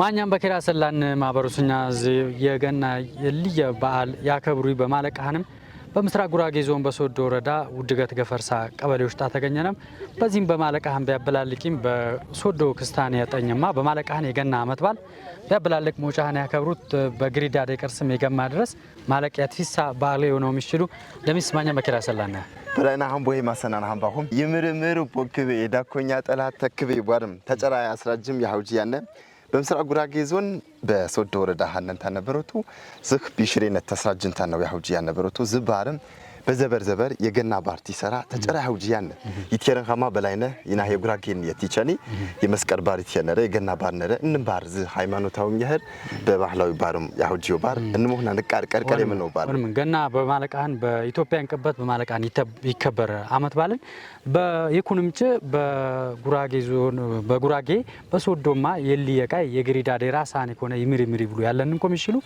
ማኛም በከራ ሰላን ማበሩስኛ የገና የልየ በዓል ያከብሩ በማለቃህንም በምስራቅ ጉራጌ ዞን በሶዶ ወረዳ ውድገት ገፈርሳ ቀበሌዎች ተገኘነም በዚህም በማለቃህን ቢያበላልቂም በሶዶ ክስታን ያጠኝማ በማለቃህን የገና አመት በዓል ቢያበላልቅ ሞጫህን ያከብሩት በግሪዳ ደቀርስም የገማ ድረስ ማለቂያ ትፊሳ ባለ የሆነው የሚችሉ ለሚስ ማኛም በከራ ሰላና በላይና ሀምቦይ ማሰናና ሀምባሁም ይምርምር ቦክቤ ዳኮኛ ጠላት ተክቤ ቧርም ተጨራ ያስራጅም ያውጂ ያነ በምስራቅ ጉራጌ ዞን በሶዶ ወረዳ ሀነንታ ነበረቱ ዝክ ቢሽሬነት ተስራጅንታ ነው ያውጂ ያነ ነበረቱ ዝባርም በዘበር የገና ባርቲ ሰራ ተጨራ ያውጂ ያነ ይትየረን ሀማ በላይነ ይና የጉራጌን የቲቸኒ የመስቀል ባርቲ ያነረ የገና ባርነረ እንባር ዝ ሃይማኖታው ይሄድ በባህላዊ ባርም ያውጂው ባር እንሞህና ንቃርቀርቀር የምነው ባር ወንም ገና በማለቃህን በኢትዮጵያ እንቀበት በማለቃህን ይከበር አመት ባልን በየኩንምጭ በጉራጌ ዞን በጉራጌ በሶዶማ የልየቃይ የግሪዳ ደራሳን ኮነ ይምሪምሪ ብሉ ያለንን ኮሚሽኑ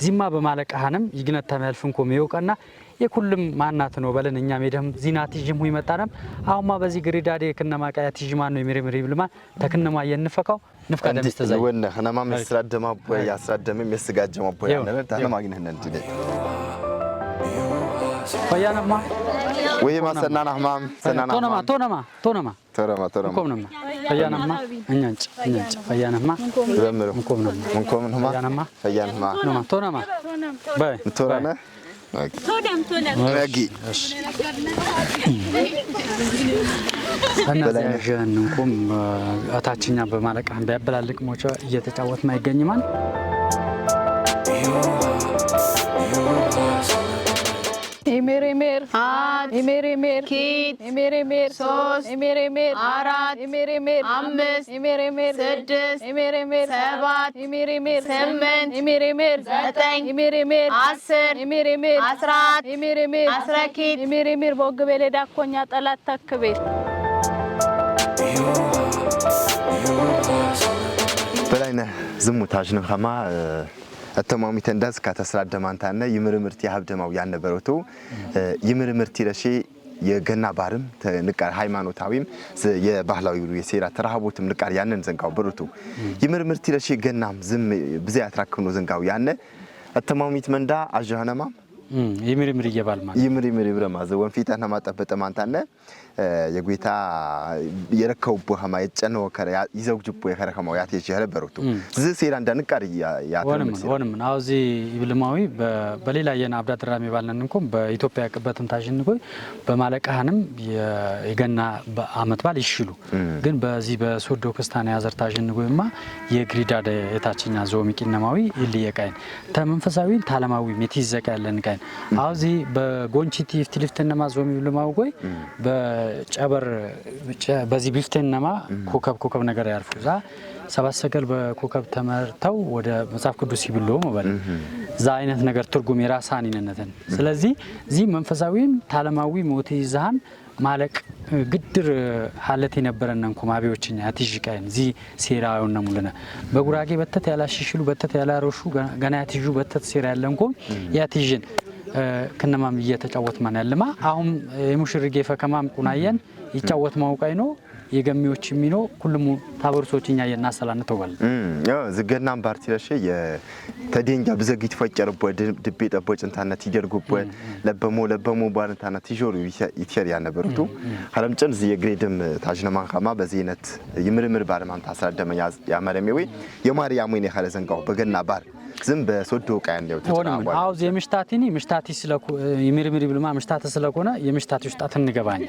ዚማ በማለቃህንም ይግነት ተመልፍን ኮሚዮቀና የኩልም ማናት ነው በለን እኛ ሜደም ዚናት ይጅም ሆይ መጣናም አሁንማ በዚህ ግሪዳዴ ከነማ ቃያት ይጅማን ነው የሚሪምሪ ብልማ ተከነማ የንፈካው ንፍካ ደምስ ተዛይ ወነ ከነማ መስራደማ ቦይ ያስራደም መስጋጀማ ቦይ ያነረ ታለማግነን እንዴ ፈያናማ ወይ ማሰናና ህማም ሰናና ቶነማ ኮምነማ ፈያናማ እኛንጭ ፈያናማ ዘምሩ ምንኮምንማ ፈያናማ ቶነማ ባይ ቶራና ቶደም ማጊ እናዛጀንኩም አታችኛ በማለቃህን ቢያበላልቅ ሞቻ እየተጫወት ማይገኝማን ኢሜሬሜር አት ኢሜሬሜር ኪት ኢሜሬሜር ሶስ ኢሜሬሜር አራት ኢሜሬሜር አምስት ኢሜሬሜር ስድስት ኢሜሬሜር ሰባት ኢሜሬሜር ስምንት ኢሜሬሜር ዘጠኝ ኢሜሬሜር አስር ኢሜሬሜር አስራት ኢሜሬሜር አስራኪት ኢሜሬሜር ቦግቤሌ ዳኮኛ ጠላት ተክቤ በላይነ ዝሙታጅ ነው ሀማ አተማሚት እንዳዝ ከተስራደማንታና ይምርምርቲ ሀብደማው ያነበረቱ ይምርምርቲ ለሺ የገና ባርም ተንቃር ሃይማኖታዊም የባህላዊ የሴራ ተራሃቦትም ንቃር ያንን ዘንጋው በሩቱ ይምርምርቲ ለሺ ገናም ዝም ብዙ ያትራክኑ ዘንጋው ያነ አተማሚት መንዳ አጃሃናማ ይምርምሪ ይባልማ ይምርምሪ ብረማ ዘወን ፊታና ማጠበጠ ማንታነ የጉይታ የረከው ቦሃማ የጨነው ከረ ይዘውጅቦ የከረከማው ያቴች ያለበሩቱ ዝ ሴራ እንዳንቃር ወንም አውዚ ይብልማዊ በሌላ የና አብዳድራም ይባልነንኩም በኢትዮጵያ ቅበትም ታሽንቆይ በማለቃህንም የገና አመት ባል ይሽሉ ግን በዚህ በሶዶ ክስታን ያዘር ታሽንቆይማ የግሪዳደ የታችኛ ዞሚቂነማዊ ይልየቃይን ተመንፈሳዊ ታለማዊ ሜቲዘቃ ያለንቃይን አውዚ በጎንቺቲ ፍትልፍተነማ ዞሚ ይብልማው ጎይ ጨበር በዚህ ቢፍተንነማ ኮከብ ነገር ያርፉዛ ሰባት ሰገል በኮከብ ተመርተው ወደ መጽሐፍ ቅዱስ ይብሎ ማለት ዛ አይነት ነገር ትርጉም የራሳኒነነትን ስለዚህ ዚህ መንፈሳዊም ታለማዊ ሞት ይዛን ማለቅ ግድር ሐለት የነበረነን ኮማቢዎችኛ አትጅቃይን ዚ ሴራውን ነሙለና በጉራጌ በተት ያላሽሽሉ በተት ያላሮሹ ገና ያትጁ በተት ሴራ ያለንኮም ያትጅን ከነማም እየተጫወት ማን ያለማ አሁን የሙሽሪጌ ፈከማም ቁናየን ይጫወት ማውቃይ ነው የገሚዎች ሚኖ ሁሉም ታበርሶችኛ የናሰላነተው ባል ዝገናም ፓርቲ ለሽ የተደንጃ በዘግይት ፈጨርቦ ድቤ ጠቦጭንታነት ይደርጉቦ ለበሞ ባንታነት ይጆሩ ይትየር ያነበርቱ ሐረምጨን ዚ የግሬድም ታጅነማን ኸማ በዚህነት ይምርምር ባርማም ታስራደመ ያመረሜው የማርያም ወይኔ ኸለ ዘንጋው በገና ባር ዝም በሶዶ ቃይ እንደው ተጫወቱ አውዝ የምሽታቲ ስለኮ ይምርምሪ ብልማ ምሽታት ስለኮነ የምሽታቲ ውስጣት እንገባኛ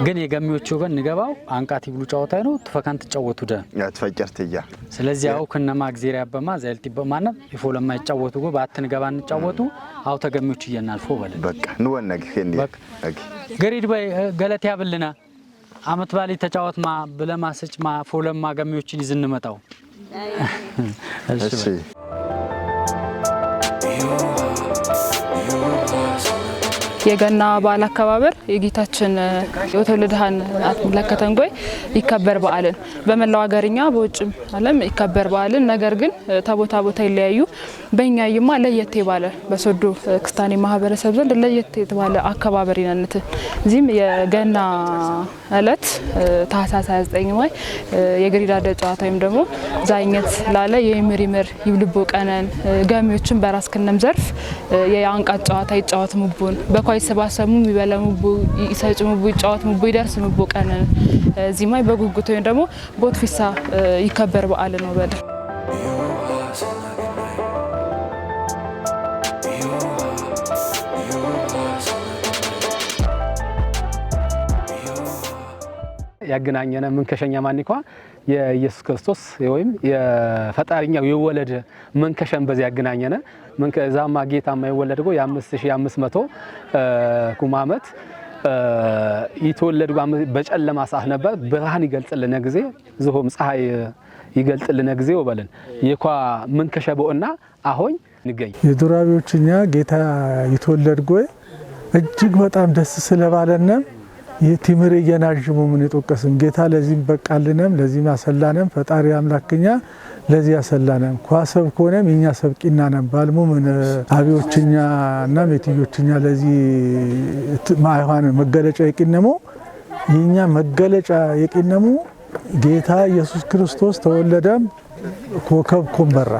ግን የገሚዎቹ ወገን ንገባው አንቃቲ ብሉ ጫወታይ ነው ተፈካን ተጫወቱ ደ ያትፈጨርትያ ስለዚህ አው ከነማ እግዚአብሔር ያበማ ዘልቲ በማና ይፎለማ ይጫወቱ ጎ ባትንገባ እንጫወቱ አው ተገሚዎቹ ይናልፎ በለ በቃ ንወነግ ሄንዲ ገሪድ ባይ ገለት ያብልና አመት ባሊ ተጫወትማ ብለማሰጭማ ፎለማ ገሚዎችን ይዝንመጣው እሺ የገና በዓል አከባበር የጌታችን የወተወልደሃን አትመለከተን ጎይ ይከበር በዓልን በመላው ሀገርኛ በውጭም ዓለም ይከበር በዓልን ነገር ግን ቦታ ይለያዩ በእኛይማ ለየት ይባለ በሶዶ ክስታኒ ማህበረሰብ ዘንድ ለየት ይባለ አከባበር ይነንት እዚህም የገና እለት ታህሳስ 29 ማይ የግሪዳደ ጨዋታ ወይም ደግሞ ዛይኘት ላለ የምሪምር ይብልቦ ቀነን ጋሚዎችን በራስ ከነም ዘርፍ የአንቃት ጨዋታ ይጫወት ሙቡን በኳይ ሰባሰሙ ይበለሙቡ ይሰጭሙቡ ይጫወት ሙቡ ይደርስ ሙቡ ቀነን ዚማይ በጉጉት ወይም ደግሞ ቦትፊሳ ይከበር በዓል ነው በለ ያገናኘነ ምን ከሸኛ ማንኳ የኢየሱስ ክርስቶስ ወይም የፈጣሪኛው የወለደ ምን ከሸን በዚህ ያገናኘነ ምን ከዛማ ጌታማ የወለደው የ5500 ኩማመት ይተወለዱ በጨለማ ሰዓት ነበር ብርሃን ይገልጽልነ ጊዜ ዝሆም ፀሐይ ይገልጽልነ ጊዜ ወበለን የኳ ምን ከሸበውና አሁን ንገኝ የዱራቢዎችኛ ጌታ ይተወለድጎ እጅግ በጣም ደስ ስለባለነ የቲምር የናጅሙ ምን ይጠቀስም ጌታ ለዚህም በቃልነም ለዚህም አሰላነም ፈጣሪ አምላክኛ ለዚህ አሰላነም ኳሰብ ኮነም የኛ ሰብቂናነም ባልሙ ምን አቢዎችኛ እና ሜትዮችኛ ለዚህ ማይሆን መገለጫ ይቂነሙ የኛ መገለጫ ይቂነሙ ጌታ ኢየሱስ ክርስቶስ ተወለደም ኮከብ ኮንበራ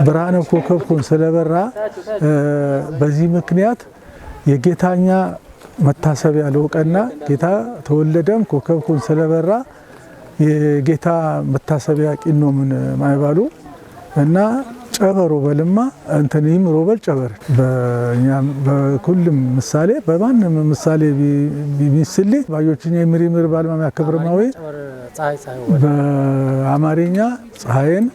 ብርሃነ ኮከብ ኮን ስለበራ በዚህ ምክንያት የጌታኛ መታሰቢያ ለውቀና ጌታ ተወለደም ኮከብ ኮን ስለበራ የጌታ መታሰቢያ ቂኖ ምን ማይባሉ እና ጨበሮ በልማ እንተንም ሮበል ጨበር በእኛም በኩልም ምሳሌ በማንም ምሳሌ ቢሚስሊ ባዮችኛ ምሪምር ባልማ ያከብረማዊ በአማርኛ ፀሐይን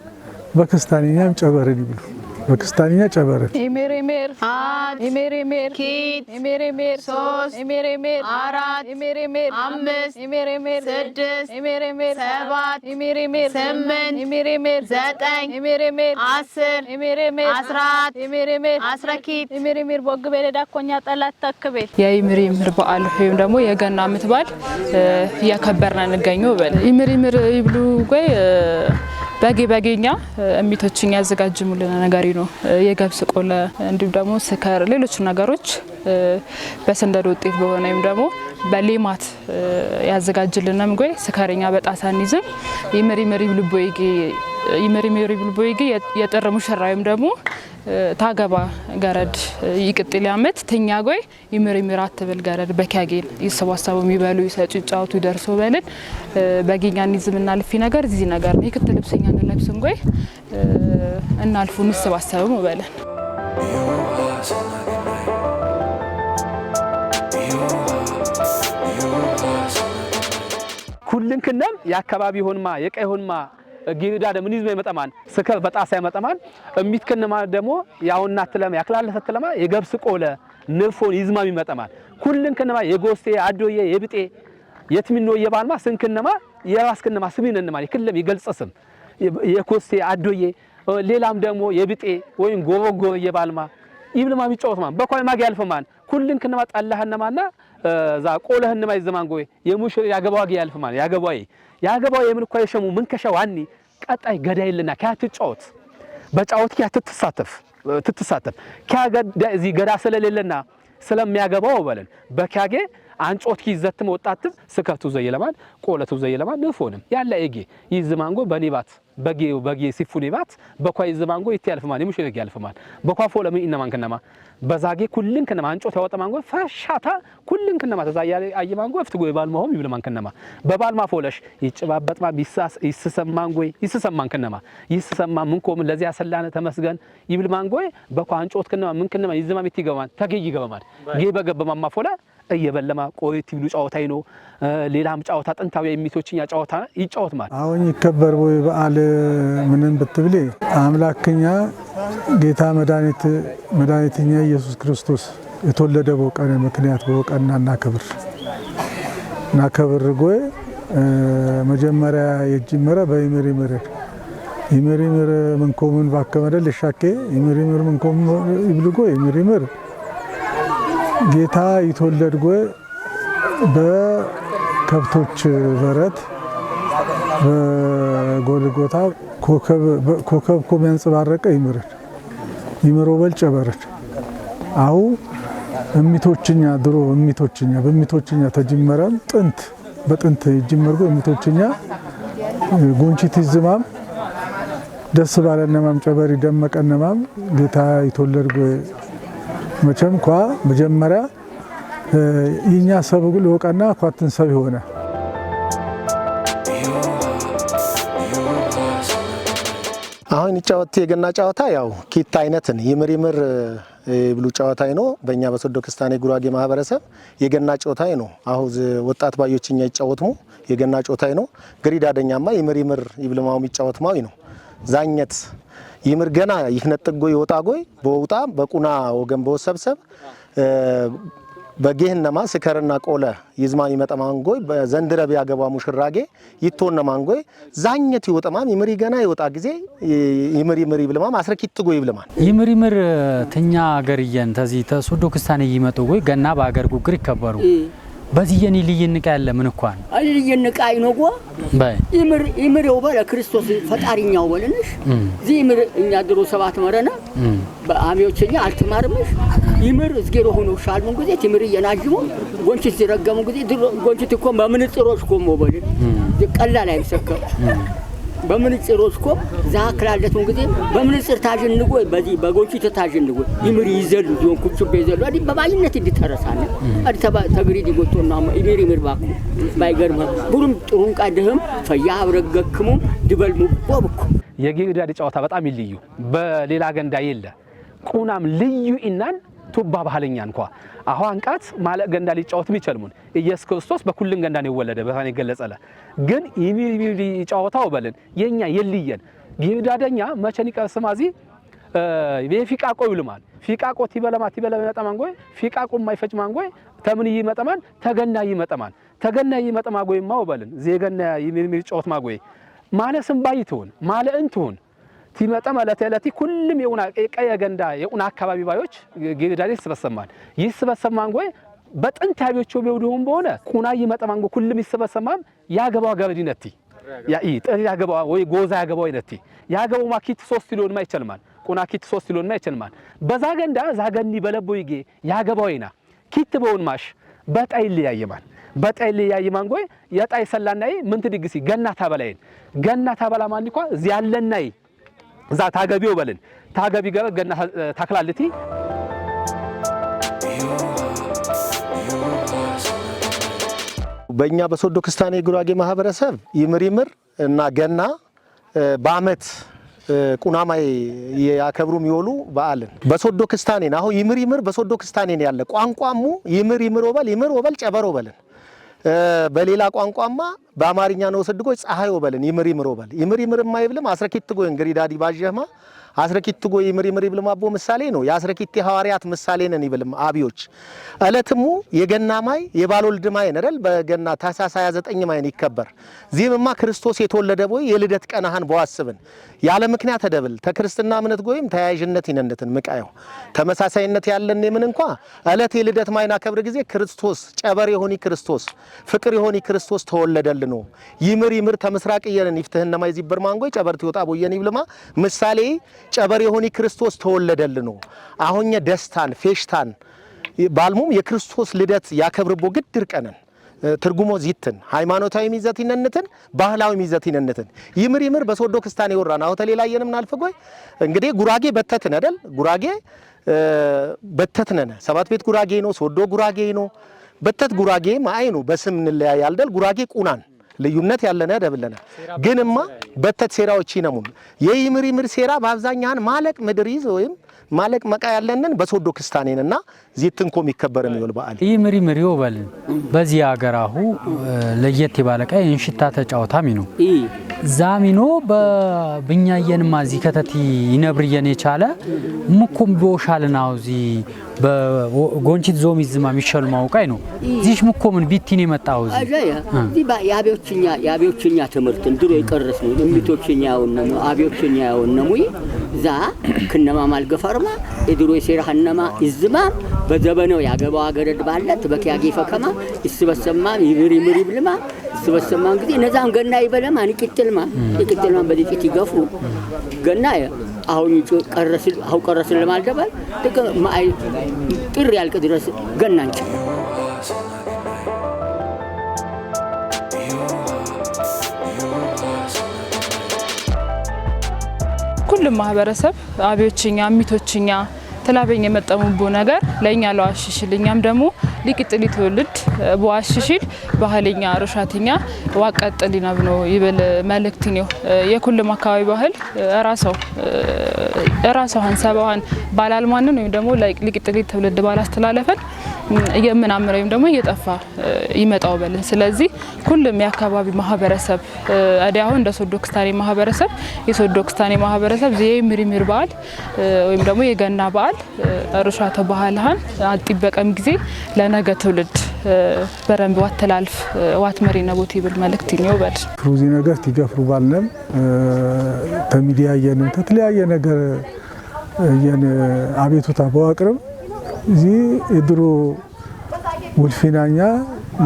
በክርስቲያንኛም ጨበርን ይብሉ በክርስቲያንኛ ጨበርን ኢሜሬሜር አት ኢሜሬሜር ኪት ኢሜሬሜር ሶስ ኢሜሬሜር አራት ኢሜሬሜር አምስት ኢሜሬሜር ስድስት ኢሜሬሜር ሰባት ኢሜሬሜር ስምንት ኢሜሬሜር ዘጠኝ ኢሜሬሜር አስር ኢሜሬሜር አስራት ኢሜሬሜር አስረኪት ኢሜሬሜር ቦግቤ ለዳኮኛ ጠላት ተክቤ የኢሜሬሜር በዓል ወይም ደግሞ የገና ምትባል ያከበርና እንገኘው በለ ኢሜሬሜር ይብሉ ጎይ በጌኛ እሚቶችኛ ያዘጋጅሙልን ነገሪ ነው የገብስ ቆለ እንዲሁም ደግሞ ስከር ሌሎች ነገሮች በሰንደዶ ውጤት በሆነም ደግሞ በሌማት ያዘጋጅልንም ጎይ ስከረኛ በጣሳኒዝም ይመሪመሪ ብልቦይጌ የጠረ ሙሽራይም ደግሞ ታገባ ገረድ ይቅጥል ያመት ተኛ ጎይ ይመሪመራት ተበል ገረድ በካጌን ይሰባሰቡ የሚበሉ ይሰጭ ጫውቱ ይደርሶ በልን በጌኛኒዝምና ልፊ ነገር እዚህ ነገር ነው ይክት ልብሰኛ ለብስን ጎይ እናልፉ ንሰባሰቡ በልን ኩልን ከነም ያካባቢ ሆንማ የቀይ ሆንማ ጌዳ ደምን ይዝመ ይመጣማን ስከር በጣሳ ይመጣማን እሚትከነማ ደሞ ያውና ተለማ ያክላለ ተለማ የገብስ ቆለ ንፎን ይዝማም ይመጣማን ኩልን ከነማ የጎስቴ አዶዬ የብጤ የትምኖ የባልማ ስንከነማ የራስከነማ ስሚነንማ ይክለም ይገልጽስም የኮስቴ አዶዬ ሌላም ደሞ የብጤ ወይን ጎቦጎ የባልማ ይብልማ ቢጫወትማን በኳይ ማግ ያልፈማን ኩልን ከነማ ጣላህነማና ዛ ቆለህነማ ይዘማን ጎይ የሙሽር ያገባዋግ ያልፈማን ያገባው የምንኳይ ሸሙ ምን ከሸዋኒ ቀጣይ ገዳይልና ካትጫወት በጫወት ትትሳተፍ ካገዳ እዚ ገዳ ስለሌለና ስለሚያገባው በለን በካጌ አንጮት ይዘትም ወጣትም ስከቱ ዘይለማን ቆለቱ ዘይለማን ንፎንም ያለ ኤጌ ይዝማንጎ በኔባት በጌ ሲፉኔባት በኳይ ዝማንጎ ይትያልፍማን ይሙሽሪክ ያልፍማን በኳፎ ለምን ኢነማን ከነማ በዛጌ ኩልን ከነማ አንጮት ያወጣማንጎ ፈሻታ ኩልን ከነማ ተዛያለ አይማንጎ ፍትጎ ባልማውም ይብልማን ከነማ በባልማ ፎለሽ ይጭባበጥማ ቢሳስ ይስሰማን ከነማ ይስሰማ ምን ኮም ለዚያ ያሰላነ ተመስገን ይብልማንጎ በኳ አንጮት ከነማ ምን ከነማ ይዝማም ይትገባን ተገይ ይገባማል ጌ በገበማማ ፎለ እየበለማ ቆይት ይብሉ ጫወታይ ነው ሌላም ጫወታ ጥንታው የሚቶችኛ ጫወታ ይጫወት ማለት አሁን ይከበር ወይ በዓል ምንን ብትብሊ አምላክኛ ጌታ መድኃኒትኛ ኢየሱስ ክርስቶስ የተወለደ በቀን ምክንያት በቀናና ክብር ጎይ መጀመሪያ የጅመረ በይመሪመር ምን ኮሙን ባከመደል ሻኬ ይመሪመር ምን ኮም ይብልጎ ይመሪመር ጌታ ይተወለድጎ በከብቶች በረት በጎልጎታ ኮከብ ኮም ያንጸባረቀ ይመሮበል ጨበረች አው እሚቶችኛ ድሮ በሚቶችኛ ተጅመረም ጥንት በጥንት ይጅመርጎ የምቶችኛ ጎንቺት ይዝማም ደስ ባለነማም ጨበሪ ደመቀነማም ጌታ ይተወለድጎ መቸም ኳ መጀመሪያ ይኛ ሰብጉ ለወቀና ኳትን ሰብ ሆነ አሁን ይጫወት የገና ጨዋታ ያው ኪት አይነትን ይምር ብሉ ጨዋታ ነው። በእኛ በሶዶ ክስታኔ ጉራጌ ማህበረሰብ የገና ጨዋታ ነው። አሁን ወጣት ባዮችኛ ይጫወትሙ የገና ጨዋታ ነው። ግሪዳደኛማ ይምር ይብልማው የሚጫወትማው ነው። ዛኘት ይምር ገና ይክነጥጎ ይወጣጎይ በውጣ በቁና ወገን በወሰብሰብ በጌህነማ ስከርና ቆለ ይዝማን ይመጣማንጎይ በዘንድረ ቢያገባ ሙሽራጌ ይቶነማንጎይ ዛኘት ይወጣማም ይምሪ ገና ይወጣ ጊዜ ይምሪ ይብልማም አስረኪትጎ ይብልማል ይምር ተኛ ሀገርየን ተዚህ ተሶዶ ክስታኔ ይመጡ ጎይ ገና በአገር ጉግር ይከበሩ በዚህ የኔ ልይንቃ ያለ ምን እንኳን ልይንቃ አይኖጎ ባይ ይምር ወበለ ክርስቶስ ፈጣሪኛው ወለነሽ ዚምር እኛ ድሮ ሰባት መረና በአሚዎችኛ አልተማርምሽ ይምር እስጌሮ ሆኖ ሻልሙን ጊዜ ትምር የናጅሙ ጎንቺት ሲረገሙ ጊዜ ጎንቺት እኮ በምንጽሮች ቆሞ ወበለ ቀላል አይሰከም በምንጽሮች ቆ ዛክላለቱን ጊዜ በምንጽር ታጅንጎ በዚህ በጎንቺት ታጅንጎ ይምር ይዘሉ ጆን ኩቹቤ ይዘሉ አዲ በባይነት እንዲተረሳነ አዲ ተግሪ ዲጎቶና ይምር ባኩ ባይገርም ቡሩም ጥሩን ቃደህም ፈያ አብረገክሙ ድበልሙ ወብኩ የጌዳዲ ጨዋታ በጣም ይልዩ በሌላ ገንዳ የለ ቁናም ልዩ ኢናን ቱባ ባህለኛ እንኳ አሁን ቃት ማለ ገንዳ ሊጫወት የሚችልሙን ኢየሱስ ክርስቶስ በኩልን ገንዳ ነው ወለደ በታኔ ገለጸለ ግን ይሚሪ ጨዋታው በለን የኛ የልየን ጌዳደኛ መቸኒ ቀስማዚ በፊቃቆ ይልማል ፊቃቆ ትበለማት ተማንጎይ ፊቃቆ ማይፈጭ ማንጎይ ተምን ይመጣማን ተገና ይመጣማጎይ ማው በለን ዜገና ይሚሪ ጨዋት ማጎይ ማለስም ባይቶን ማለ እንቶን ሲመጣ ማለት ያለቲ ሁሉም የኡና ቀየ ገንዳ የኡና አካባቢ ባዮች ጌዳዲ ይሰበሰማል ይሰበሰማን ጎይ በጥንት ያቢዎቹ ቢውዱም በሆነ ቁና ይመጣማን ጎይ ሁሉም ይሰበሰማም ያገባው ገበዲነቲ ያገባው ወይ ጎዛ ያገባው ይነቲ ያገባው ማኪት 3 ኪሎን ማይቸልማል ቁና ኪት 3 ኪሎን ማይቸልማል በዛ ገንዳ ዛገኒ በለቦይጌ ያገባውይና ኪት በውን ማሽ በጣይል ያየማል በጣይል ያየማን ጎይ የጣይ ሰላናይ ምን ትድግሲ ገና ታበላ ማን እንኳን እዚህ ያለናይ ዛ ታገቢው በለን ታገቢ ገና ታክላልቲ በእኛ በሶዶ ክስታኔ ጉራጌ ማህበረሰብ ይምር እና ገና በአመት ቁናማይ ያከብሩም ይወሉ በዓልን በሶዶ ክስታኔ ነው አሁን ይምር በሶዶ ክስታኔ ነው ያለ ቋንቋሙ ይምር ወበል ጨበሮ በለን በሌላ ቋንቋማ በአማርኛ ነው ወሰድጎይ ፀሐይ ወበልን ይምር ወበል ይምር ማይብልም አስረኪትጎይ እንግሪዳዲ ባጀማ አስረኪትጎ ይምር ይብልም አቦ ምሳሌ ነው ያስረኪት ሐዋርያት ምሳሌ ነን ይብልም አብዮች አለትሙ የገና ማይ የባልወልድ ማይ ነደል በገና ታሳሳ 29 ማይ ይከበር ዚህምማ ክርስቶስ የተወለደ ቦይ የልደት ቀናህን በዋስብን ያለ ምክንያት ተደብል ተክርስትና እምነት ጎይም ተያያዥነት ይነንተን ምቃዩ ተመሳሳይነት ያለን ምን እንኳን አለት የልደት ማይና ከብር ጊዜ ክርስቶስ ጨበር የሆኒ ክርስቶስ ፍቅር የሆኒ ክርስቶስ ተወለደል ነው ይምር ተመስራቅ የነን ይፍትህና ማይ ዚበር ማንጎይ ጨበርት ይወጣ ቦየን ይብልማ ምሳሌ ጨበር የሆኒ ክርስቶስ ተወለደል ነው አሁንኛ ደስታን ፌሽታን ባልሙም የክርስቶስ ልደት ያከብርቦ ግድር ቀነን ትርጉሞ ዚትን ሃይማኖታዊ ሚዘት ይነንተን ባህላዊ ሚዘት ይነንተን ይምር በሶዶ ክስታኔ ወራና አው ተሌላየንም ናልፈጎይ እንግዲህ ጉራጌ በተትን አይደል ጉራጌ በተትነነ ሰባት ቤት ጉራጌ ነው ሶዶ ጉራጌ ነው በተት ጉራጌ ማአይ ነው በስም እንለያያል አይደል ጉራጌ ቁናን ልዩነት ያለነ ደብለና ግንማ በተት ሴራዎች ይነሙን የይምር ሴራ በአብዛኛን ማለቅ ምድር ይዞ ወይም ማለቅ መቃ ያለንን በሶዶ ክስታኔንና ዚትንኮም ይከበረም ይወል በዓል ይምር ይወበል በዚህ ሀገራሁ ለየት ይባለቀ እንሽታ ተጫውታሚ ነው ዛሚኖ በብኛየንማ ዚ ከተቲ ይነብርየን የቻለ ሙኩም ቦሻልናው ዚ በጎንቺት ዞሚዝማ ሚሸል ማውቃይ ነው ዚሽ ሙኮምን ቢቲን የመጣው ዚ ያቢዎችኛ ትምህርት ድሮ ይቀርስ ነው እምቢቶችኛ ያውነሙ አቢዎችኛ ያውነሙ ዛ ከነማ ማልገፈርማ የድሮ የሴራህነማ ይዝማ በዘበነው ያገባው አገረድ ባለት በኪያጌ ፈከማ ይስበሰማ ይምር ይብልማ ይስበሰማ እንግዲህ ነዛን ገና ይበለማ ንቅጥልማ በዲቂት ይገፉ ገና አሁን ቀረስል ለማልደባል ማይ ጥሪ ያልቅ ድረስ ገናንች ሁሉም ማህበረሰብ አብዮችኛ ሚቶችኛ ተላበኝ የመጠሙቡ ነገር ለኛ ለዋሽሽልኛም ደግሞ ሊቅጥሊ ትውልድ በዋሽሽል ባህልኛ ሮሻትኛ ዋቀጥሊና ብኖ ይብል መልእክት ነው የኩልም አካባቢ ባህል ራሳው ሀንሰባዋን ባላልማንን ወይም ደግሞ ሊቅጥሊ ትውልድ ባላስተላለፈን የምናምረው ወይም ደግሞ እየጠፋ ይመጣው በልን ስለዚህ ሁሉም የአካባቢ ማህበረሰብ አዲያው እንደ ሶዶ ክስታኔ ማህበረሰብ የሶዶ ክስታኔ ማህበረሰብ የምሪምር በዓል ወይም ደግሞ የገና በዓል ሩሻተ ባህልሃን አጥበቀም ጊዜ ለነገ ትውልድ በረንብ ዋተላልፍ ዋትመሪ ነቦት ይብል መልእክት ነው በል ፍሩዚ ነገር ትገፍሩ ባልነም ተሚዲያ የነን ተተለያየ ነገር የነ አቤቱታ በዋቅርም እዚ እድሩ ውልፊናኛ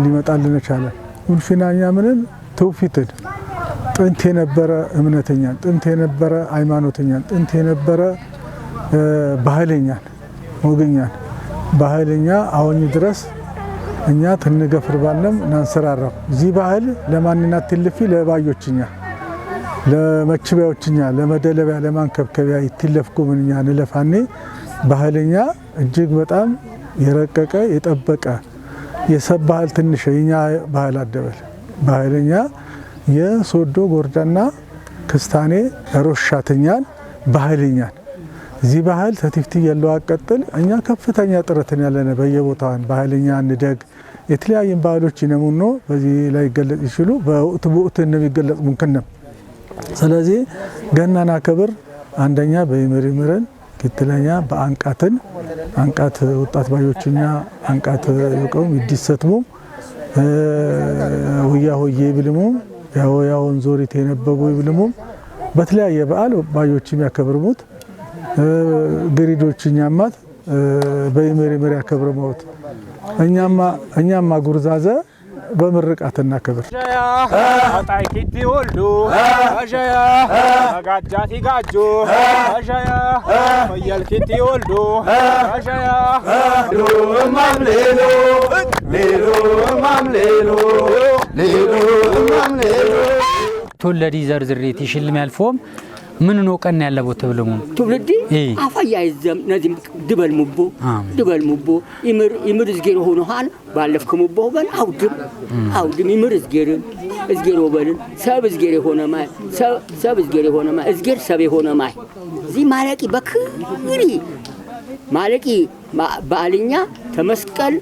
ሊመጣልን ቻለ ውልፊናኛ ምንን ተውፊትን ጥንት የነበረ እምነተኛ ጥንት የነበረ ሃይማኖተኛ ጥንት የነበረ ባህለኛ ወገኛ ባህለኛ አሁን ድረስ እኛ ተነገፍር ባለም ናንሰራራው እዚ ባህል ለማንናት ትልፊ ለባዮችኛ ለመችቢያዎችኛ ለመደለቢያ ለማንከብከቢያ ይትለፍኩ ምንኛ ንለፋኔ ባህለኛ እጅግ በጣም የረቀቀ የጠበቀ የሰባህል ትንሽ የኛ ባህል አደበል ባህለኛ የሶዶ ጎርዳና ክስታኔ ሮሻተኛን ባህለኛን እዚ ባህል ተቲፍቲ ያለው አቀጥል እኛ ከፍተኛ ጥረትን ያለነ በየቦታው ባህለኛ እንደግ የተለያየ ባህሎች ይነሙኖ በዚህ ላይ ገለጽ ይችሉ በውት ነው የሚገለጽ ሙምክን ስለዚህ ገናና ክብር አንደኛ በይምሪምረን ክትለኛ በአንቃትን አንቃት ወጣት ባዮችኛ አንቃት ይቆም ይዲሰትሙ ወያ ሆዬ ይብልሙ ያውን ዞሪት የነበቡ ይብልሙ በተለያየ በዓል ባዮችም ያከብሩት ግሪዶችኛማት በይምሪምር ያከብሩት እኛማ ጉርዛዘ በመርቃትና ክብር አጣይ ኪቲ ወልዱ አሻያ ጋጃቲ ጋጆ አሻያ ወየል ኪቲ ወልዱ አሻያ ማምሌሎ ሌሎ ማምሌሎ ማምሌሎ ተወለዲ ዘርዝሬት ይሽልም ያልፎም ምን ነው ቀን ያለበት ተብለሙ ትውልዲ አፋያ ይዘም ነዚም ድበልሙቦ ይምር ዝጌሮ ሆኖሃን ባለፍከሙቦ በል አውድም ይምር ዝጌሮ በልን ሰብ ዝጌሮ ሆነማይ ሰብ ዝጌሮ ሆነማይ ዝጌር ሰብ ሆነማይ ዚ ማለቂ በክሪ ማለቂ ባልኛ ተመስቀል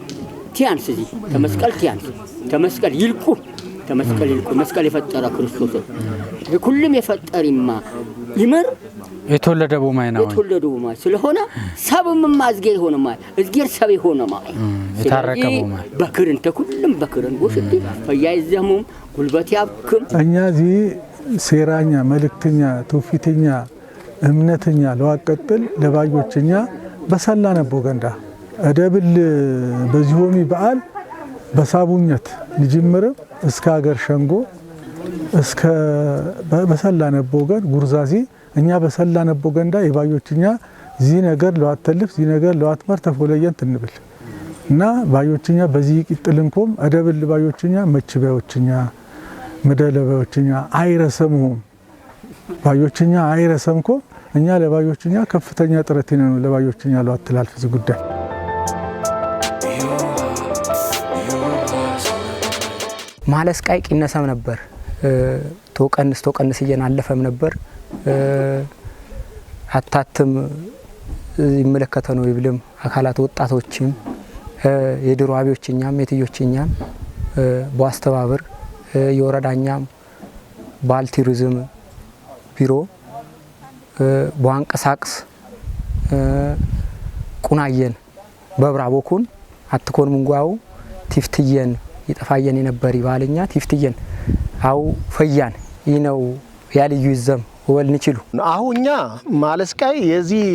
ቲያንስ ዚ ተመስቀል ቲያንስ ተመስቀል ይልቁ መስቀል የፈጠረ ክርስቶስ ሁሉም የፈጠሪማ ይመር የተወለደ ቦማይ ነው የተወለደ ቦማይ ስለሆነ ሰብም ማዝጌር ሆነማይ እዝጌር ሰብ ሆነማይ የታረቀ ቦማይ በክርን ተኩልም በክርን ወሽቲ ፈያይዘሙም ጉልበት ያብክም እኛ ዚ ሴራኛ መልእክተኛ ተውፊተኛ እምነተኛ ለዋቀጥል ለባዮችኛ በሰላነ ቦገንዳ አደብል በዚሆሚ በዓል በሳቡኘት ንጅምር እስከ ሀገር ሸንጎ እስከ በሰላነ ቦገን ጉርዛዚ እኛ በሰላነ ቦገንዳ የባዮችኛ ዚ ነገር ለዋተልፍ ዚ ነገር ለዋትመር ተፎለየን ትንብል እና ባዮችኛ በዚህ ይጥልንኮም አደብል ባዮችኛ መችቢያዎችኛ መደለባዮችኛ አይረሰሙም ባዮችኛ አይረሰምኮ እኛ ለባዮችኛ ከፍተኛ ጥረት ነው ለባዮችኛ ለዋትላልፍ ዚ ጉዳይ ማለስ ቃይቅ ይነሳም ነበር ተወቀንስ እየናለፈም ነበር አታትም ይመለከተ ነው ይብልም አካላት ወጣቶችም የድሮ አብዮችኛም የትዮችኛም በአስተባበር የወረዳኛም ባልቲሩዝም ቢሮ በአንቀሳቅስ ቁናየን በብራቦኩን አትኮን ሙንጓው ቲፍትየን ይጠፋየን የነበር ይባልኛ ቲፍትየን አው ፈያን ይነው ያልዩ ይዘም ወልን ይችሉ አሁኛ ማለስቃይ የዚህ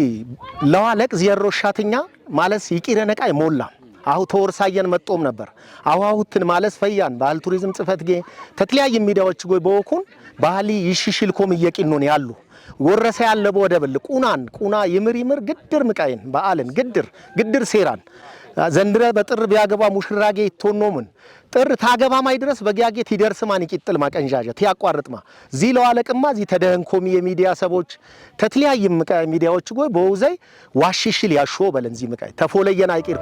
ለዋለቅ ዘሮሻትኛ ማለስ ይቂረነቃይ ሞላ አሁ ተወርሳየን መጦም ነበር አዋውትን ማለስ ፈያን ባህል ቱሪዝም ጽፈት ጌ ተትለያየ ሚዲያዎች ጎይ በወኩን ባህሊ ይሽሽልኮም እየቂኖን ያሉ ወረሰ ያለ በወደብል ቁና ይምር ግድር ምቃይን በዓልን ግድር ሴራን ዘንድረ በጥር ቢያገባ ሙሽራጌ ይቶኖምን ጥር ታገባማይ ድረስ በጊያጌ ትደርስማን ይቅጥል ማቀንጃጀት ያቋርጥማ ዚ ለዋለቅማ ዚ ተደህንኮሚ የሚዲያ ሰቦች ተትሊያይ ምቃይ ሚዲያዎች ጎይ በውዘይ ዋሽሽል ያሾ በለን ዚ ምቃይ ተፎለየን አይቂር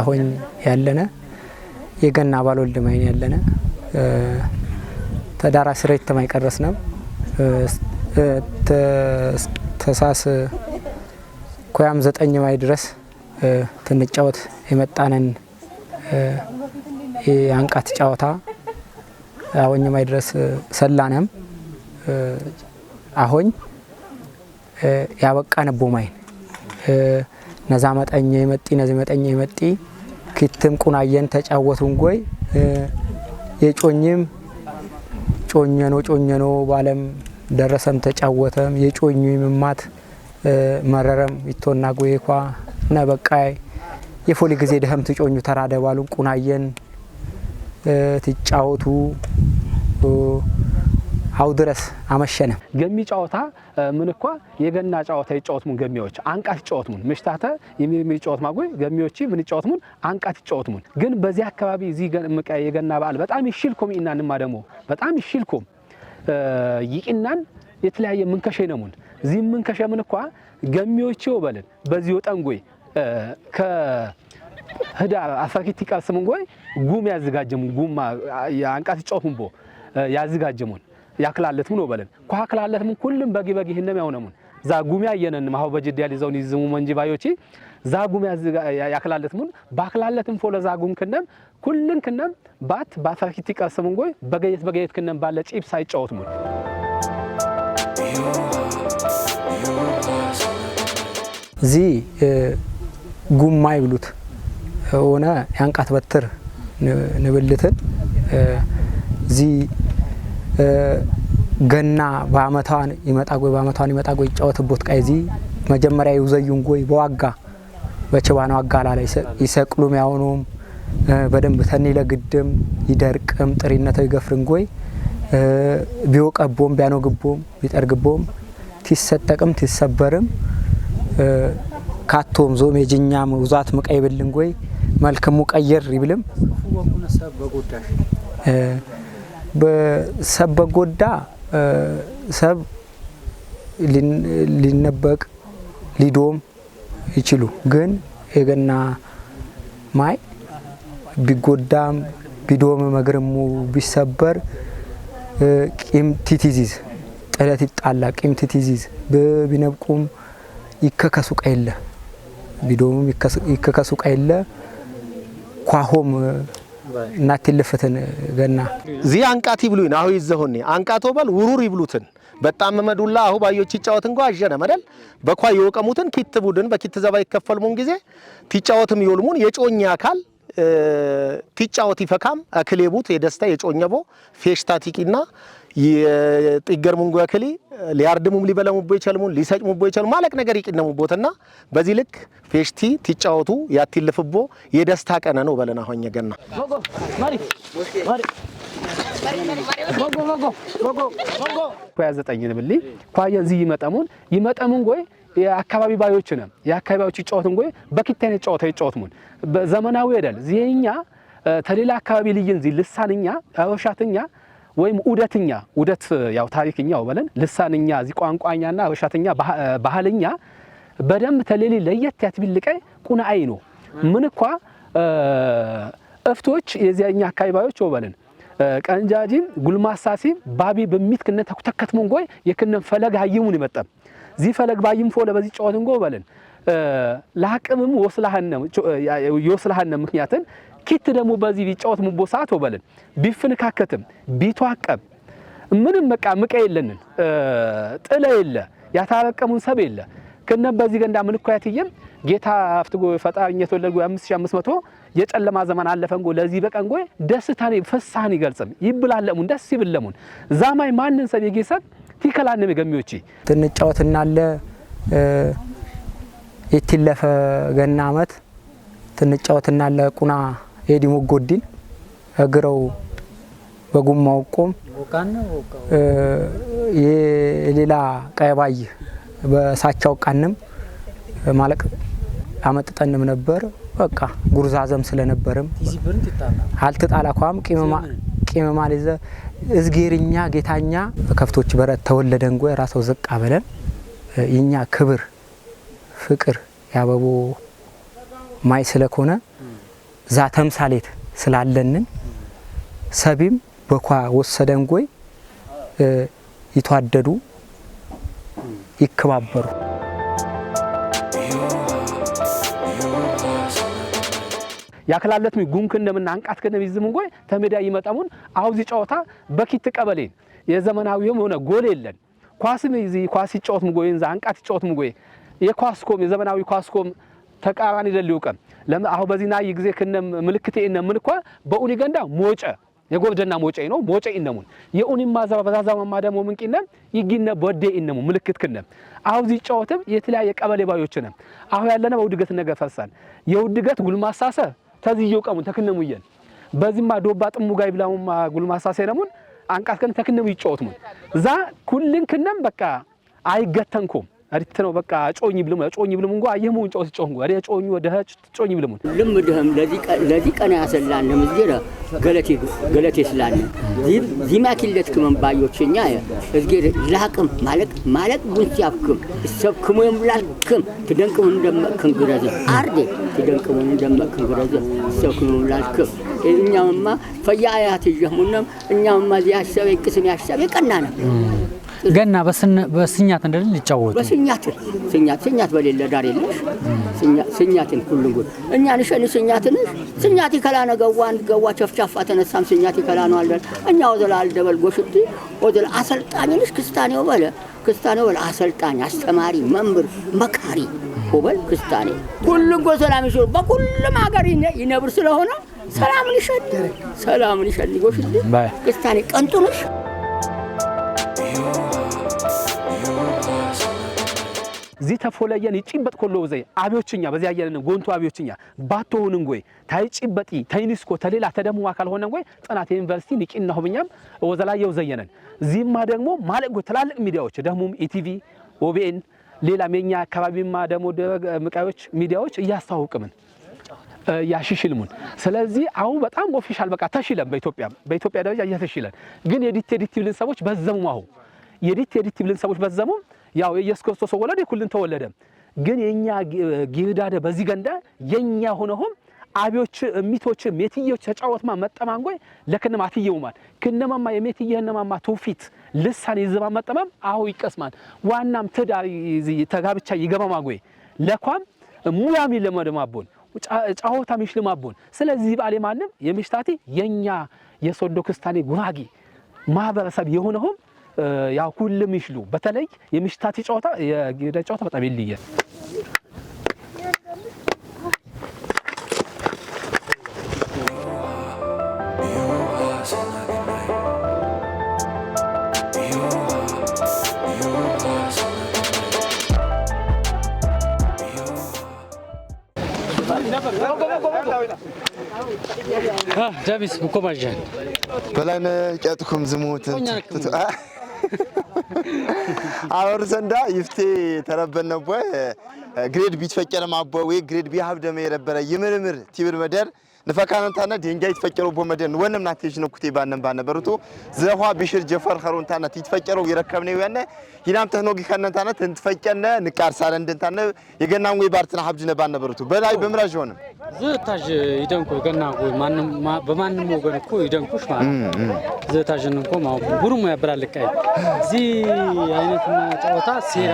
አሁን ያለነ የገና ባልወልድ ማይን ያለነ ተዳራ ስሬት ተማይቀረስ ነው ተሳስ ኮያም 9 ማይ ድረስ ትንጫወት የመጣነን የአንቃት ጫወታ አሁን ማይ ድረስ ሰላነም አሁን ያበቃነ ቦማይን ነዛ መጠኝ የመጢ ክትም ቁናየን ተጫወቱን ጎይ የጮኝም ጮኘኖ ባለም ደረሰም ተጫወተም የጮኙም ማት መረረም ይቶና ጎይኳ ነበቃይ የፎሊ ጊዜ ደህም ትጮኙ ተራደባሉ ቁናየን ትጫወቱ አው ድረስ አመሸነ ገሚ ጫወታ ምንኳ የገና ጫወታ ይጫወቱን ገሚዎች አንቃት ይጫወቱን ምሽታተ የሚጫወት ማጎይ ገሚዎች ምን ይጫወቱን አንቃት ይጫወቱን ግን በዚህ አካባቢ እዚህ የገና በዓል በጣም ይሽልኩም ኢናንማ ደሞ በጣም ይሽልኩም ይቂናን የተለያየ ምንከሸነሙን እዚህ ምንከሸ ምንኳ ገሚዎች ይወበልን በዚህ ወጣንጎይ ከህዳር አሳኪት ይቀርስም ጎይ ጉም ያዘጋጀሙ ጉማ አንቃት ይጫወቱን ቦ ያዘጋጀሙን ያክላለትም ነው በለን ኳክላለትም ሁሉም በጊ ህነም ያውነሙን ዛ ጉሚያ የነን ማው በጅድ ያሊዛውን ይዝሙ መንጂባዮቺ ዛ ጉሚያ ያክላለትም ባክላለትም ፎለ ዛ ጉም ከነም ሁሉን ከነም ባሳኪት ይቀርስም ጎይ በገየት ከነም ባለ ጪፕ ሳይጫወቱም ዚ ጉማይ ብሉት ሆነ ያንቃት በትር ንብልትን ዚ ገና በአመታን ይመጣ ጎይ ጫወትቦት ቃይዚ መጀመሪያ ይውዘዩን ጎይ በዋጋ በቸባናው አጋላ ላይ ይሰቅሉም ያውኑም በደንብ ተኒ ለግድም ይደርቅም ጥሪነቱ ይገፍርን ጎይ ቢወቀቦም ቢያኖግቦም ቢጠርግቦም ትሰጠቅም ትሰበርም ካቶም ዞም የጅኛም ውዛት መቀይብልን ጎይ መልከሙ ቀየር ይብልም በሰበጎዳ ሰብ ሊነበቅ ሊዶም ይችሉ ግን የገና ማይ ቢጎዳም ቢዶም መግረሙ ቢሰበር ቂምቲቲዚዝ ጠለት ይጣላ ቂምቲቲዚዝ በቢነብቁም ይከከሱ ቀይለ ቢዶም ይከከሱ ቀይለ ኳሆም እናት ልፈተን ገና ዚ አንቃት ይብሉኝ አሁ ይዘሆኒ አንቃቶ በል ውሩር ይብሉትን በጣም መዱላ አሁ ባዮች ይጫወት እንኳ አጀነ መደል በኳ ይወቀሙትን ኪት ቡድን በኪት ዘባ ይከፈልሙን ጊዜ ትጫወትም ይወልሙን የጮኛ አካል ትጫወት ይፈካም አክሌቡት የደስታ የጮኘቦ ፌሽታቲቂና የጥገር ሙንጎ አክሊ ሊያርድሙም ሊበለሙቦ ይችላልሙን ሊሰጭሙቦ ይችላል ማለቅ ነገር ይቅነሙቦትና በዚህ ልክ ፌሽቲ ትጫወቱ ያትልፍቦ የደስታ ቀነ ነው በለና ሆኘ ገና ኳያ 9 ንብሊ ኳያ ዚ ይመጠሙን ጎይ የአካባቢ ባዮች ነው የአካባቢዎች ይጫወቱን ጎይ በኪታኔ ይጫወቱን በዘመናዊ አይደል ዚኛ ተሌላ አካባቢ ልይን ዚ ልሳንኛ አወሻትኛ ወይም ኡደት ያው ታሪክኛው በለን ልሳንኛ ዚ ቋንቋኛና አወሻትኛ ባህልኛ በደም ተሌሊ ለየት ያትብልቀይ ቁናአይ ነው ምንኳ እፍቶች የዚያኛ አካባቢዎች ወበለን ቀንጃጂን ጉልማሳሲም ባቢ በሚትከነ ተከተከትሙን ጎይ የከነ ፈለግ hayሙን ይመጣም ዚ ፈለግ ባይም ፎለ በዚ ጫወትን ጎ በለን ለሐቅምም ወስላሃነ ምክንያትን ኪት ደሞ በዚ ቢጫወት ሙቦሳት ወበለን ቢፍንካከትም ቢቷቀብ ምንም በቃ ምቀ የለንን ጥለ የለ ያታረቀሙን ሰብ የለ ከነ በዚ ገንዳ ምንኳያትየም ጌታ አፍትጎ ፈጣሪኘት ወለልጎ 5500 የጨለማ ዘመን አለፈንጎ ለዚህ በቀንጎ ደስታኔ ፈሳን ይገልጽም ይብላለሙን ደስ ይብለሙን ዛማይ ማንን ሰብ የጌሰብ ትከላንም ገሚዎቺ ትንጫወትናለ የትለፈ ገና አመት ትንጫወትናለ ቁና ኤዲሞ ጎዲን እግረው በጉማው ቆም የሌላ ቀባይ በሳቻው ቃንም ማለቅ አመጥጠንም ነበር በቃ ጉርዛዘም ስለነበርም አልተጣላኳም ቂመማ ለዘ እዝጌርኛ ጌታኛ ከፍቶች በረት ተወለደን ጎይ ራስው ዝቅ አበለን የኛ ክብር ፍቅር ያበቦ ማይ ስለኮነ ዛ ተምሳሌት ስላለንን ሰቢም በኳ ወሰደን ጎይ ይቷደዱ ይከባበሩ ያከላለትም ጉንክ እንደምን አንቃት ከነብይዝም ጎይ ተሜዳ ይመጣሙን አውዚ ጫወታ በኪት ቀበሌን የዘመናዊውም ሆነ ጎል የለን ኳስም ይዚ ኳስ ይጫወትም ጎይን ዛ አንቃት ይጫወትም ጎይ የኳስኮም የዘመናዊ ኳስኮም ተቃራኒ ደልውቀም ለማ አሁ በዚና ይግዜ ከነም ምልክቴ እነም እንኳ በኡኒ ገንዳ ሞጨ የጎብደና ሞጨ ነው ሞጨ እነሙን የኡኒማ ዘባ በዛዛማ ደሞ ምንቂነ ይግነ በደ እነሙ ምልክት ከነም አውዚ ጫወትም የተለያየ ቀበሌ ባዮች ነን አሁ ያለነ በውድገት ነገር ፈርሳን የውድገት ጉልማሳሰ ተዚየው ቀሙ ተከነሙየን በዚህማ ዶባ ጥሙ ጋር ይብላሙማ ጉልማሳሰ ነሙን አንቃት ከነ ተከነሙ ይጫወትሙ ዛ ኩልን ከነም በቃ አይገተንኩም አሪት ነው በቃ ጮኝ ብልሙ እንኳ አየሙን ጫወት ጮንጉ አሪያ ጮኝ ወደ ጮኝ ብልሙ ልምድህም ለዚህ ቀና ያሰላን ለምዝገረ ገለቴ ስላነ ዚማኪለት ከመን ባዮችኛ እዝገረ ላቅም ማለቅ ጉንሲያፍክም ሰብክሙ የምላልክም ትደንቅሙ እንደመክም ግረዘ አርዴ ትደንቅሙ እንደመክም ግረዘ ሰብክሙ የምላልክም እኛውማ ፈያያት ይጀሙንም እኛውማ ዚያሰበ ቅስም ያሰበ ቀናና ገና በስኛት እንደል ሊጫወቱ ስኛት በሌለ ዳር የለሽ ስኛትን ሁሉ ጉድ እኛ ንሸን ስኛት ይከላነ ገዋ ቸፍቻፋ ተነሳም ስኛት ይከላነ አለን እኛ ወዘላል ደበል ጎሽቲ ወዘላ አሰልጣኝንሽ ክስታኔው በለ አሰልጣኝ አስተማሪ መምር መካሪ ወበል ክስታኔ ሁሉ ጎ ሰላም ይሽር በኩልም ሀገር ይነብር ስለሆነ ሰላምን ይሸል ጎሽቲ ክስታኔ ቀንጡንሽ ዚ ተፎለየን ይጭበጥ ኮሎ ዘይ አብዮችኛ በዚያ ያየለን ጎንቱ አብዮችኛ ባቶውን እንጎይ ታይጭበጢ ታይኒስኮ ተሌላ ተደሙ አካል ሆነን ጎይ ጥናት ዩኒቨርሲቲ ንቂናው ብኛም ወዘላየው ዘየነን ዚማ ደግሞ ማለጎ ተላልቅ ሚዲያዎች ደሙም ኢቲቪ ኦቢኤን ሌላ ሜኛ አካባቢማ ደሞ ምቃዮች ሚዲያዎች ያስተዋውቅምን ያሽሽልሙን ስለዚህ አሁን በጣም ኦፊሻል በቃ ተሽለም በኢትዮጵያ ደረጃ እየተሽለን ግን የዲቴዲቲቭልን ሰዎች በዘሙ አሁን የዲቴዲቲቭልን ሰዎች በዘሙ ያው ኢየሱስ ክርስቶስ ወለደ ኩልን ተወለደ ግን የኛ ጊዳደ በዚህ ገንዳ የኛ ሆነውም አብዮች ሚቶች ሜትዮች ተጫወትማ መጠማንጎይ ለከነማ አትየውማል ከነማማ የሜትየነማማ ቶፊት ልሳን ይዘባ መጠማም አሁ ይቀስማል ዋናም ተዳሪ ተጋብቻ ይገባማጎይ ለኳም ሙያሚ ለማደማቦን ጫወታ ሚሽልማቦን ስለዚህ ባለ ማንም የምሽታቲ የኛ የሶዶ ክርስቲያኒ ጉራጊ ማህበረሰብ የሆነውም ያው ሁሉም ይሽሉ በተለይ የምሽታቲ ጫወታ የጊዳ ጫወታ በጣም ይልየ ጃቢስ ሙኮማጃን በላነ ቄጥኩም ዝሙት አወር ዘንዳ ይፍቴ ተረበነቦ ግሬድ ቢትፈቀረ ማቦ ወይ ግሬድ ቢሃብ ደመ የነበረ ይምርምር ቲብር መደር ንፈካንታና ዲንጋይ ተፈቀረው ቦመደን ወንም ናቴጅ ነው ኩቴ ባነበሩቱ ዘኋ ቢሽር ጀፈር ኸሮንታና ተፈቀረው ይረከብነው ያነ ይናም ተኖጊ ከነንታና ተንፈቀነ ንቃር ሳለንደንታና የገናን ወይ ባርትና ሀብጅነ ባነበሩቱ በላይ በምራጅ ሆነ ዘታጅ ይደንኩ ገና ወይ ማንም በማንም ወገን እኮ ይደንኩሽ ማለት ዘታጅን እንኳን ማው ጉሩሙ ያብራልቀይ እዚ አይነት ጫወታ ሴራ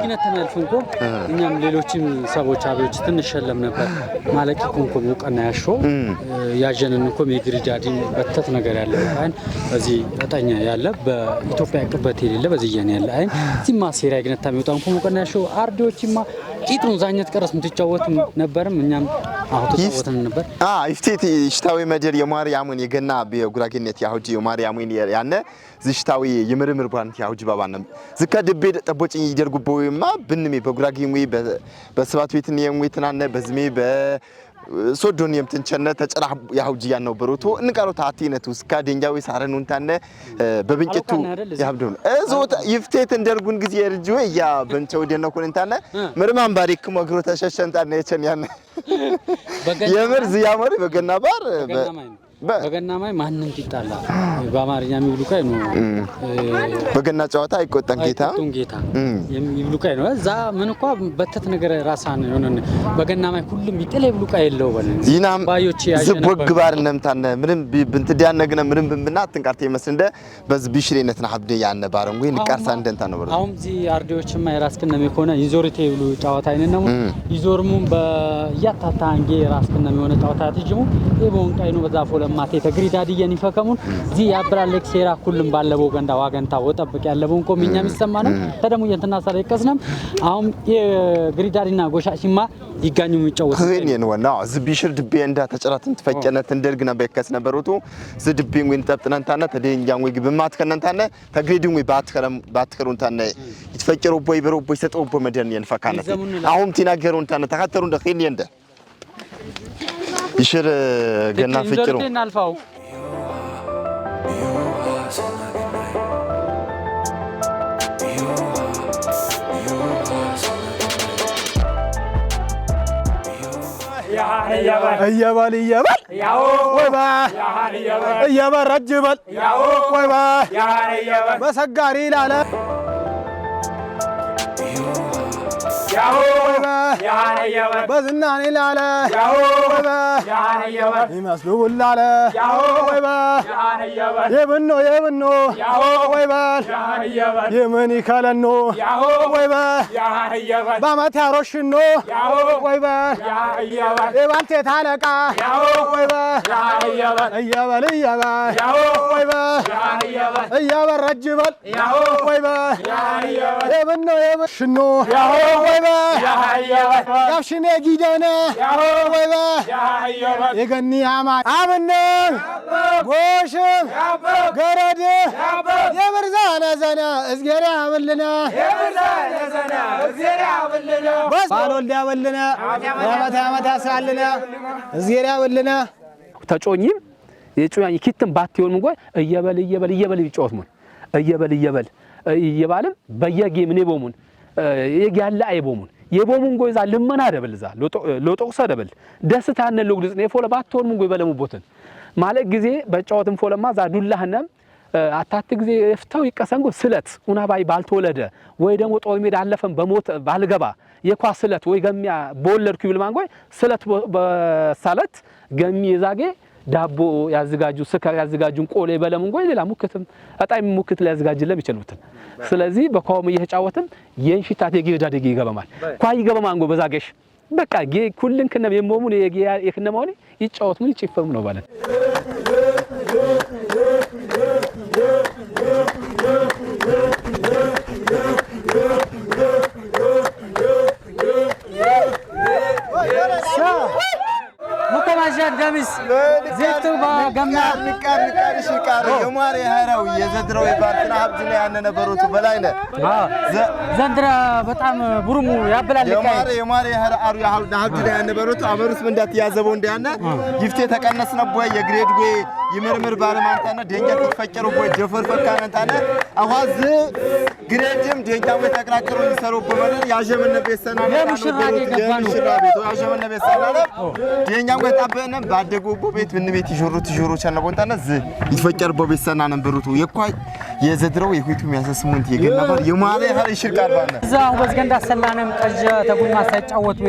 ግነት ተመልፍንኮ እኛም ሌሎችም ሰዎች አብዮች ትንሸለም ነበር ማለት ይኩንኮ ወቀና ያሾ ያጀነን እንኳን የግሪዳዲን በተት ነገር ያለ አይን በዚህ በጣኛ ያለ በኢትዮጵያ ቅበት የሌለ በዚህ የኔ ያለ አይን ዚማ ሴራ ግነት ታሚውጣን እንኳን ወቀና ያሾ አርዶችማ ቂጥሩን ዛኘት ቀረስ ምትጫወት ነበርም እኛም አሁን ተጫወተን ነበር ይፍቴት ሽታዊ መደር የማርያምን የገና በጉራጌነት ያውጂ የማርያምን ያነ ዝሽታዊ የምርምር ባንት ያውጂ ባባና ዝካ ድቤ ጠቦጭ ይደርጉበውማ ብንሜ በጉራጌን ወይ በስባት ቤት ነው የምትናነ በዝሜ በሶዶን የምትንቸነ ተጨራ ያውጂ ያነው በሮቶ እንቃሎ ታቲነቱ እስካ ደንጃዊ ሳረኑን ታነ በብንጭቱ ያብዱን እዞት ይፍቴት እንደርጉን ጊዜ እርጅ ወይ ያ በንቸው ደነው ኮንታነ ምርማን ባሪክ መግሮ ተሸሸንታነ የቸን ያነ የምርዝ ያመሪ በገና ባር በገና ማይ ማንንም ይጣላ በአማርኛ የሚብሉ ካይ ነው በገና ጨዋታ አይቆጣን ጌታ የሚብሉ ካይ ነው እዛ ምን እንኳን በተት ነገር ራሳን ሆነን በገና ማይ ሁሉም ይጥል ይብሉ ካይ የለው በለ ዚናም ዝቦግ ባር ነምታነ ምንም ብንትዲያነግነ ምንም ብንብና አትንቃርተ ይመስል እንደ በዚህ ቢሽሬነት ናብደ ያነ ባረም ወይ ንቃርሳ እንደንታ ነው በለ አሁን ዚ አርዲዎችማ የራስከነ የሚሆነ ይዞሪቴ ይብሉ ጨዋታ አይነነው ይዞርሙም በያታታ አንጌ የራስከነ የሚሆነ ጨዋታ ያትጅሙ ይቦን ካይ ነው በዛፎ ማቴ ተግሪዳዲ የኒፈከሙን ዚ ያብራለክ ሴራ ሁሉም ባለበው ገንዳ ዋገንታ ወጠብቅ ያለበውን ቆሚኛ የሚሰማነው ተደሙ የንትና ሰለቀስነም አሁን የግሪዳዲና ጎሻሽማ ይጋኙ የሚጫወቱ ከኔን ወና ዝቢሽር ድቤ እንዳ ተጨራትን ተፈጨነት እንደልግና በከስ ነበሩቱ ዝድቤን ወይ ተጠጥነንታና ተደንጃን ወይ ግብማት ከነንታና ተግሪድን ወይ ባትከሩንታና ይተፈጨሩ ቦይ በሮ ቦይ ሰጠው በመደን የንፈካነት አሁን ትናገሩንታና ተከተሩ እንደ ኸኒ እንደ ይሽር ገና ፍቅሩ እናልፋው እየበል ያው ወይባ እየበረጅበል ያው ወይባ በሰጋሪ ላለ ያው ወይባ በዝናኔ ላለ ያው ወይባ ይመስሉ ላለ ያው ወይባ የብኖ ያው ወይባ የምን ይከለኖ ያው ወይባ በአመት ያሮሽኖ ያው ወይባ የባንቴ ታለቃ ያው ወይባ እየበል ያው ወይባ እየበረጅበል ያው ወይባ የብኖ ሽኖ ያው ወይባ ያብሽኔ ጊደነ ያው ወይባ የገኒ አማ አብነ ጎሽም ገረድ የብርዛነ ዘነ እዝጌራ ያብልነ ባልወልድ ያብልነ ያመታ ያሳልነ እዝጌራ ያብልነ ተጮኝም የጮያኝ ኪትም ባትሆን እንኳን እየበል ይጫወትሙን እየበል እየባልም በየጌም ነው ቦሙን የጋለ አይቦሙን የቦሙን ጎይዛ ለመና ደበልዛ ሎጦቅሰ ደበል ደስታነ ለግልጽ ነው ፎለ ባትሆን ምን ጎይ በለሙቦትን ማለት ጊዜ በጫወትም ፎለማ ዛዱላህነም አታት ጊዜ ፍታው ይቀሰንጎ ስለት ኡናባይ ባልተወለደ ወይ ደግሞ ጦር ሜዳ አለፈን በሞት ባልገባ የኳስ ስለት ወይ ገሚያ በወለድኩ ይብል ማንጎይ ስለት በሳለት ገሚ የዛጌ ዳቦ ያዘጋጁ ስካር ያዘጋጁን ቆሌ በለምን ጎይ ሌላ ሙክትም አጣይ ሙክት ላይ ያዘጋጅለም ይችላልውትን ስለዚህ በኳውም እየተጫወተም የንሽታት የጊዳዴ ይገባማል ኳይ ይገባማንጎ በዛገሽ በቃ ኩልን ከነም የሞሙን የከነማውን ይጫወት ምን ይጭፈም ነው ባለ ሙከማጃ ደምስ ዘይቱ ባገምና ንቃር ሽቃር የማሪ ሃራው የዘድረው የባርትና ሀብጅና ያነ ነበሩት በላይነ ዘንድራ በጣም ቡሩሙ ያበላል የማሪ ሃራው ሀብጅና ያነ ነበሩት አበሩስ ምንዳት ያዘበው እንዲያነ ይፍቴ ተቀነስነ ቦይ የግሬድ ጎይ ይመርምር ባለማንታና ደንጃ ተፈጨሩ ቦይ ጀፈር ፈካነታና አዋዝ ግሬድም ደንጃ ወይ ተቀራቀሩ ይሰሩ በመደር ያጀመነ ቤተሰና የሙሽራጌ ገባኑ ያጀመነ ቤተሰና ደንጃ ወይ ታበነ ባደጉ ቤት ምን ቤት ይጆሩ ቻናቦንታና ዝ ይፈጨር በቤተሰና ነበሩት የኳይ የዘድረው የሁቱ የሚያሰስሙንት የገናባር የማለ ሀሪ ሽርቃር ባነ እዛው በዝገንዳ ሰላንም ቀጀ ተጉማ ሳይጫወቱ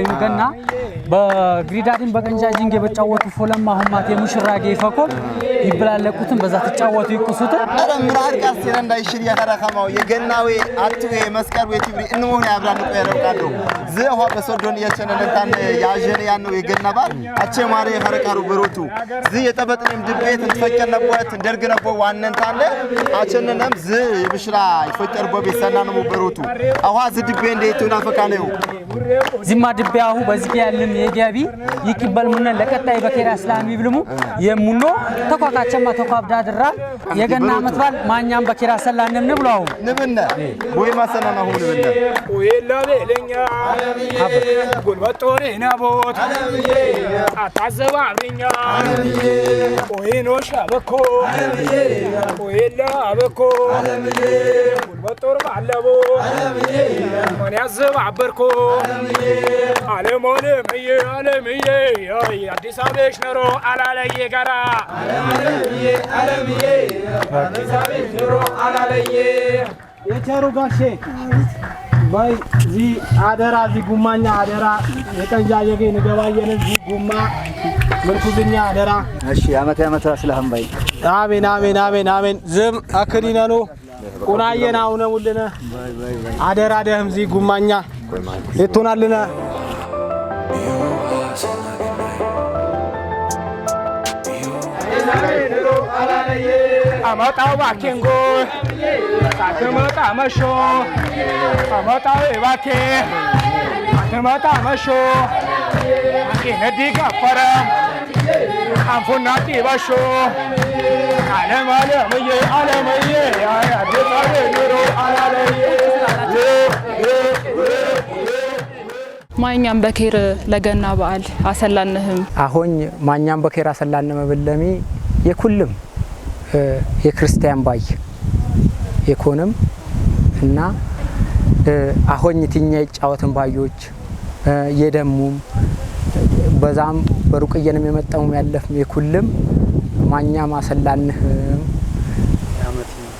በግሪዳዲን በቀንጃጂንግ የበጫወቱ ፎለማ ሁማት የሙሽራጌ ፈኮ ይብላለቁትን በዛ ተጫወቱ ይቁሱት አረ ምራር ቃስቴና እንዳይሽል ያተራከማው የገናዌ አጥዌ መስቀል ወይ ትብሪ እንሞህ ያብራን ቆ ያረቃሉ ዘዋ በሶዶን የቸነነታን ያጀነ ያነው የገና ባል አቼ ማሪ ያረቃሩ በሮቱ ዝ የጠበጥንም ድቤት እንትፈከነበት እንደርግነቦ ዋነንታለ አቸነነም ዝ የብሽራ ይፈጠርቦ ቤሰናነሙ በሮቱ አዋ ዝ ድቤ እንደይቱና ፈካነው ዚማ ድቤያሁ በዚህ ያለን የጋቢ ይቅበል ሙነ ለቀጣይ በኬራ እስላሚ ብልሙ የሙኖ ተቋቃቸማ ተቋብዳ ድራ የገና አመትባል ማኛም በኬራ ሰላንም ንብላው ንብነ ወይ ማሰናና ሆነ ንብነ ወይላ በለኛ ጉልበቶሬ ናቦት አታዘባብኛ ወይኖ ሻበኮ ወይላ አበኮ ጉልበቶር ባለቦ ማን ያዘባበርኮ አለሞለምዬ አለምዬ አዲስ አበሽ ነሮ አላለየ ጋራ አለምዬ አዲስ አበሽ ነሮ አላለየ የቸሩ ጋሼ ባይ ዚ አደራ ዚ ጉማኛ አደራ የቀንጃየገ ንገባየነ ዚ ጉማ ምርኩዝኛ አደራ እሺ አመት አመት ስለህም ባይ አሜን አሜን አሜን አሜን ዝም አክዲነኑ ቁናየና አውነውልነ አደራ ደህም ዚ ጉማኛ ለቶናልነ አማጣው ባኬንጎ አተማጣ መሾ አማጣው ባኬ አተማጣ መሾ አኬ ነዲጋ ፈራ አንፎናቲ ባሾ አለማለምዬ አለምዬ አዲሳቤ ኑሮ አላለየ ማኛም በኬር ለገና በዓል አሰላንህም አሁን ማኛም በኬር አሰላንነ በለሚ የኩልም የክርስቲያን ባይ የኮንም እና አሁን ትኛ ይጫወትን ባዮች የደሙም በዛም በሩቅየንም የመጣውም ያለፍም የኩልም ማኛ ማሰላንህም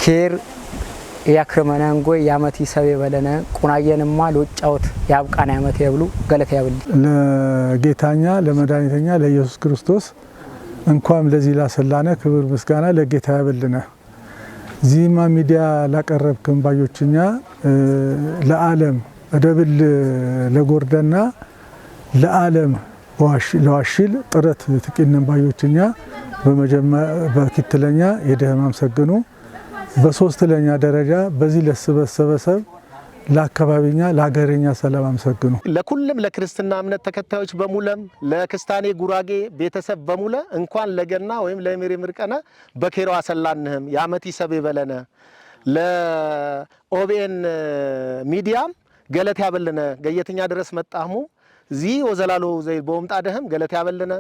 ኬር ያክረመናንጎ ያመት ይሰብ የበለነ ቁናየንማ ለጫውት ያብቃና ያመት ያብሉ ገለታ ያብል ለጌታኛ ለመድኃኒተኛ ለኢየሱስ ክርስቶስ እንኳን ለዚህ ላሰላነ ክብር ምስጋና ለጌታ ያብልነ ዚማ ሚዲያ ላቀረብክም ባዮችኛ ለዓለም እደብል ለጎርደና ለዓለም ለዋሽል ጥረት ትቂነን ባዮችኛ በመጀመሪያ የደህም አመሰግኑ በሶስተኛ ደረጃ በዚህ ለሰበሰበሰብ ለአካባቢኛ ለሀገርኛ ሰላም አመሰግኑ ለኩልም ለክርስትና እምነት ተከታዮች በሙለም ለክስታኔ ጉራጌ ቤተሰብ በሙለ እንኳን ለገና ወይም ለሚሪምር ቀነ በኬራው አሰላንህም ያመት ይሰብ ይበለነ ለኦቤን ሚዲያም ገለት ያበልነ ገየትኛ ድረስ መጣሙ ዚ ወዘላሎ ዘይ ቦምጣ ደህም ገለት ያበልነ